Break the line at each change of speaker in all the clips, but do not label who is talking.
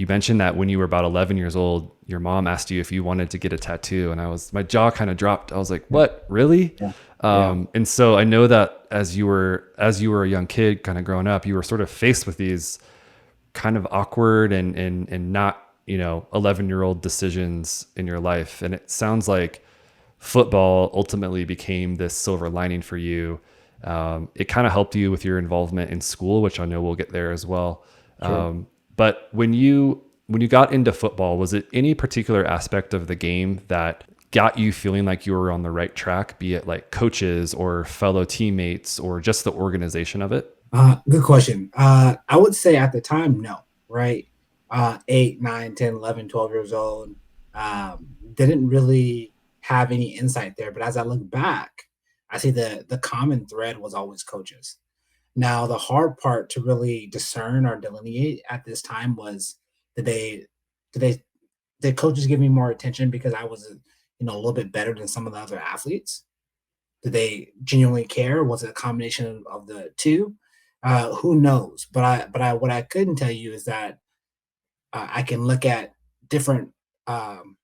you mentioned that when you were about 11 years old, your mom asked you if you wanted to get a tattoo. And my jaw kind of dropped. I was like,
Yeah.
what, really?
Yeah. Yeah.
And so I know that as you were a young kid kind of growing up, you were sort of faced with these kind of awkward and not, 11-year-old decisions in your life. And it sounds like football ultimately became this silver lining for you. It kind of helped you with your involvement in school, which I know we'll get there as well.
Sure.
But when you got into football, was it any particular aspect of the game that got you feeling like you were on the right track, be it like coaches or fellow teammates or just the organization of it?
Good question. I would say at the time, no, right? 8, 9, 10, 11, 12 years old. Didn't really have any insight there. But as I look back, I see the common thread was always coaches. Now, the hard part to really discern or delineate at this time was did they did they did coaches give me more attention because I was a little bit better than some of the other athletes? Did they genuinely care? Was it a combination of the two? Who knows? But what I couldn't tell you is that I can look at different um,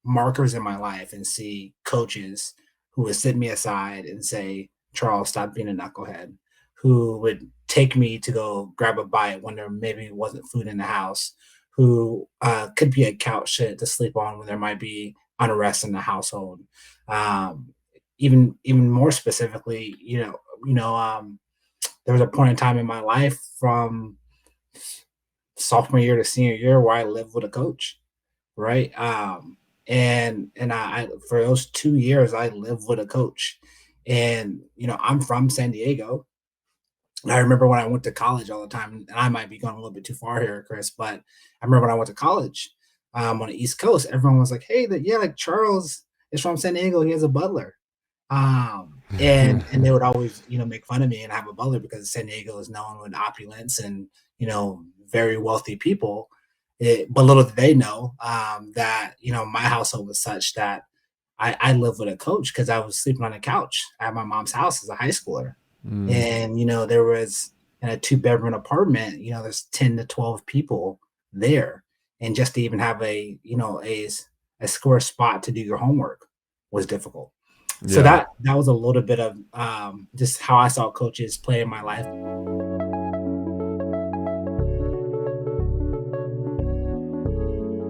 markers in my life and see coaches who would sit me aside and say, "Charles, stop being a knucklehead." Who would take me to go grab a bite when there maybe wasn't food in the house? Who could be a couch to sleep on when there might be unrest in the household? Um, even more specifically, there was a point in time in my life from sophomore year to senior year where I lived with a coach, right? And I for those 2 years I lived with a coach, and I'm from San Diego. And I remember when I went to college all the time, and I might be going a little bit too far here, Chris, but I remember when I went to college on the East Coast, everyone was like, "Hey, yeah, like Charles is from San Diego. He has a butler." And they would always, make fun of me and have a butler because San Diego is known with opulence and, very wealthy people. But little did they know that, my household was such that I lived with a coach because I was sleeping on a couch at my mom's house as a high schooler.
Mm,
And, there was in a two-bedroom apartment, there's 10 to 12 people there. And just to even have a square spot to do your homework was difficult. So
yeah.
that was a little bit of just how I saw coaches play in my life.